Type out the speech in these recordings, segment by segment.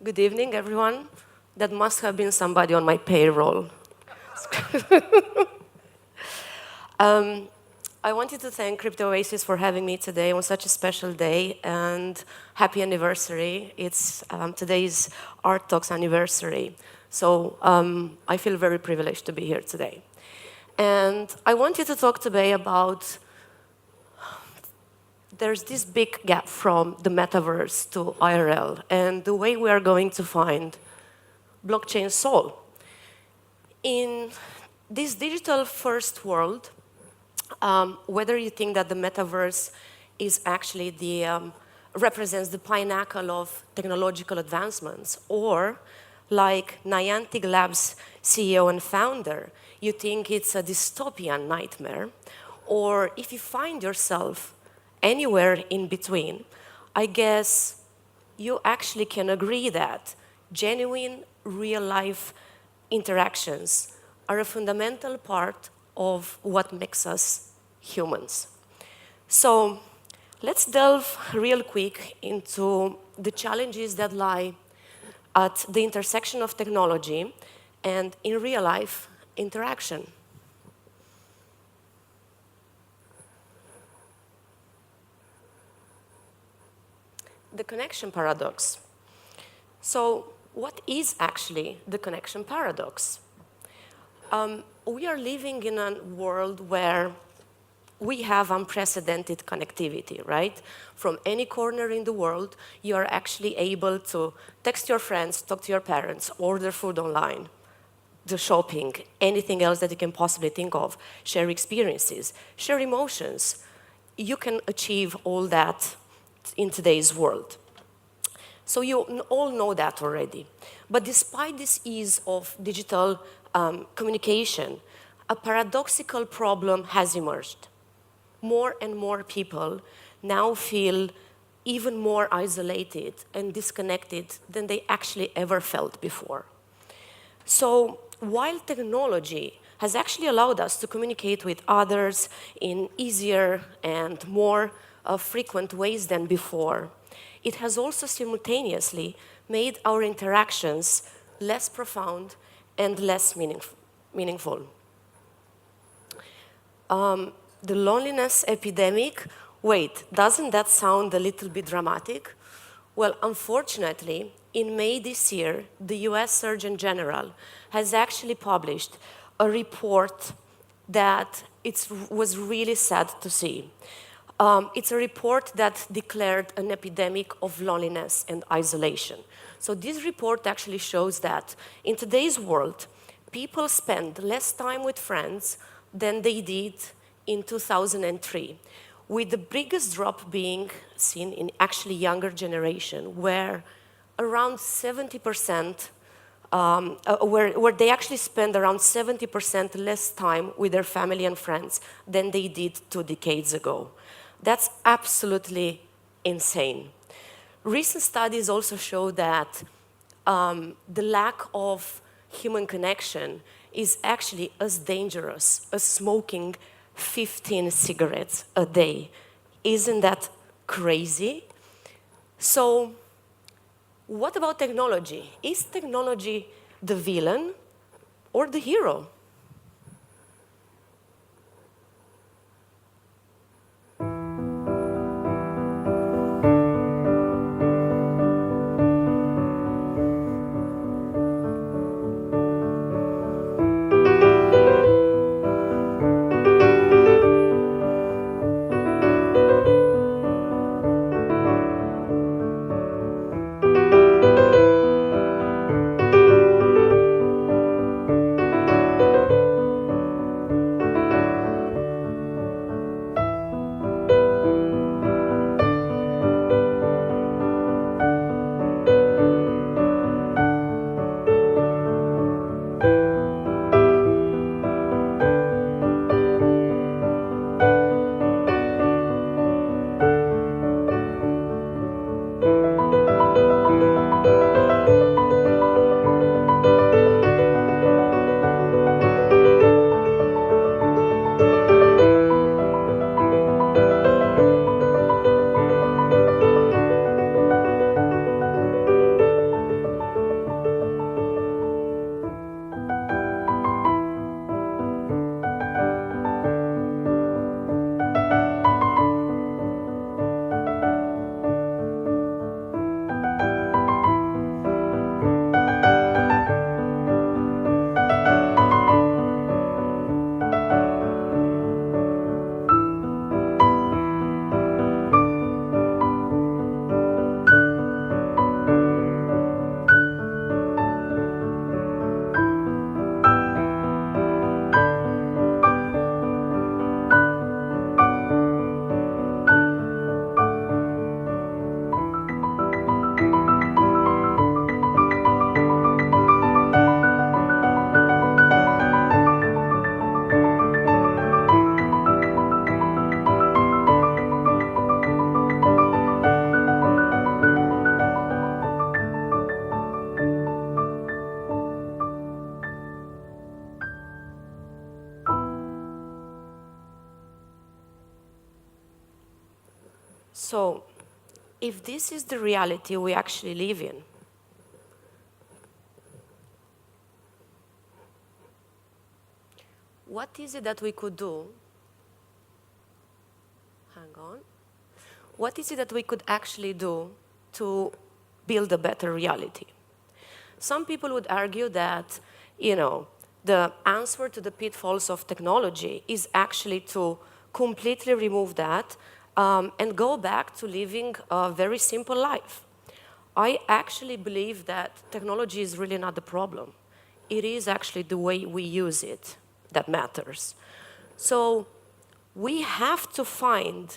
Good evening, everyone. That must have been somebody on my payroll. I wanted to thank Crypto Oasis for having me today on such a special day, and happy anniversary. It's today's Art Talks anniversary. So I feel very privileged to be here today. And I wanted to talk today about there's this big gap from the Metaverse to IRL, and the way we are going to find blockchain soul. In this digital first world, whether you think that the Metaverse is actually represents the pinnacle of technological advancements, or like Niantic Labs CEO and founder, you think it's a dystopian nightmare, or if you find yourself anywhere in between, I guess you actually can agree that genuine, real-life interactions are a fundamental part of what makes us humans. So let's delve real quick into the challenges that lie at the intersection of technology and in real-life interaction. The connection paradox. So what is actually the connection paradox? We are living in a world where we have unprecedented connectivity, right? From any corner in the world, you are actually able to text your friends, talk to your parents, order food online, do shopping, anything else that you can possibly think of, share experiences, share emotions. You can achieve all that in today's world. So you all know that already. But despite this ease of digital communication, a paradoxical problem has emerged. More and more people now feel even more isolated and disconnected than they actually ever felt before. So while technology has actually allowed us to communicate with others in easier and more frequent ways than before, it has also simultaneously made our interactions less profound and less meaningful. The loneliness epidemic, wait, doesn't that sound a little bit dramatic? Well, unfortunately, in May this year, the US Surgeon General has actually published a report that it was really sad to see. It's a report that declared an epidemic of loneliness and isolation. So this report actually shows that in today's world, people spend less time with friends than they did in 2003, with the biggest drop being seen in actually younger generation, where around 70%, where they actually spend around 70% less time with their family and friends than they did 2 decades ago. That's absolutely insane. Recent studies also show that the lack of human connection is actually as dangerous as smoking 15 cigarettes a day. Isn't that crazy? So what about technology? Is technology the villain or the hero? So, if this is the reality we actually live in, what is it that we could do? Hang on. What is it that we could actually do to build a better reality? Some people would argue that, the answer to the pitfalls of technology is actually to completely remove that and go back to living a very simple life. I actually believe that technology is really not the problem. It is actually the way we use it that matters. So we have to find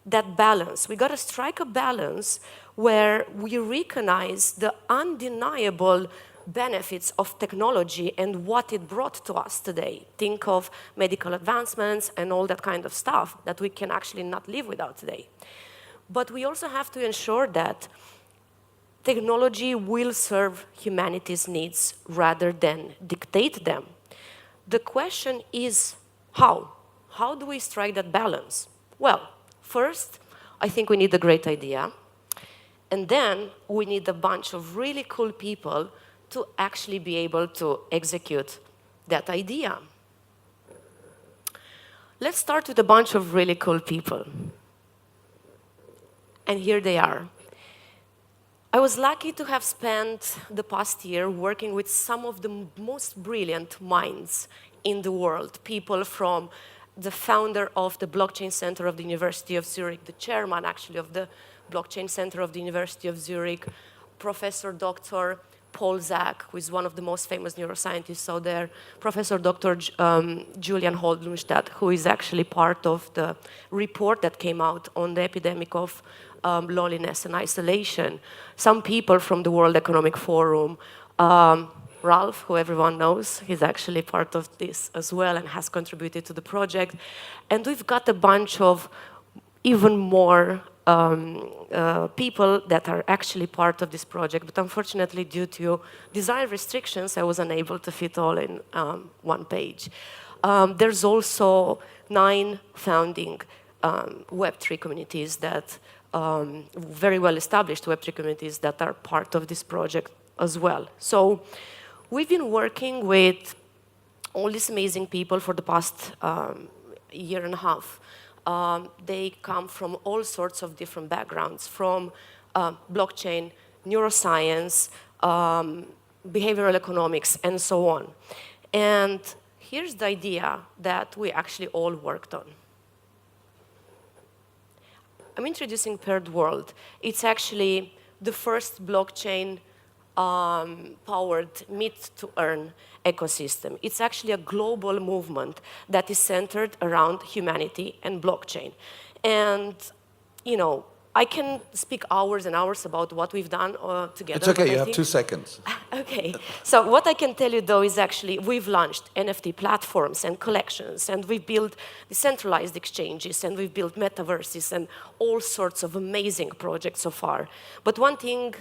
that balance. We got to strike a balance where we recognize the undeniable benefits of technology and what it brought to us today. Think of medical advancements and all that kind of stuff that we can actually not live without today. But we also have to ensure that technology will serve humanity's needs rather than dictate them. The question is how? How do we strike that balance? Well, first, I think we need a great idea. And then we need a bunch of really cool people to actually be able to execute that idea. Let's start with a bunch of really cool people. And here they are. I was lucky to have spent the past year working with some of the most brilliant minds in the world, people from the founder of the Blockchain Center of the University of Zurich, the chairman actually of the Blockchain Center of the University of Zurich, Professor Dr. Paul Zak, who is one of the most famous neuroscientists out there, Professor Dr. Julian Holdlundstadt, who is actually part of the report that came out on the epidemic of loneliness and isolation, some people from the World Economic Forum, Ralph, who everyone knows, he's actually part of this as well and has contributed to the project. And we've got a bunch of even more people that are actually part of this project, but unfortunately, due to design restrictions, I was unable to fit all in one page. There's also 9 founding Web3 communities that, very well-established Web3 communities that are part of this project as well. So we've been working with all these amazing people for the past year and a half. They come from all sorts of different backgrounds, from blockchain, neuroscience, behavioral economics, and so on. And here's the idea that we actually all worked on. I'm introducing Paired World. It's actually the first blockchain powered meet-to-earn ecosystem. It's actually a global movement that is centered around humanity and blockchain. And, I can speak hours and hours about what we've done together. It's okay, you have 2 seconds. Okay, so what I can tell you though is actually we've launched NFT platforms and collections, and we've built decentralized exchanges, and we've built metaverses and all sorts of amazing projects so far. But one thing,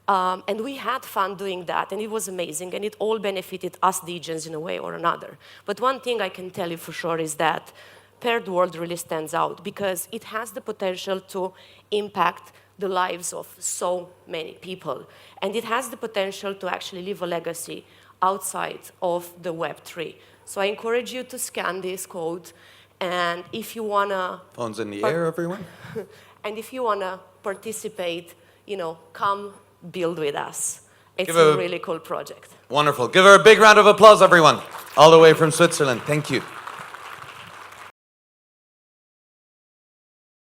and we had fun doing that, and it was amazing, and it all benefited us DJs in a way or another. But one thing I can tell you for sure is that Paired World really stands out because it has the potential to impact the lives of so many people. And it has the potential to actually leave a legacy outside of the Web3. So I encourage you to scan this code, and if you wanna... Phones in the air, everyone. And if you wanna participate, come build with us. It's a really cool project. Wonderful. Give her a big round of applause, everyone. All the way from Switzerland. Thank you.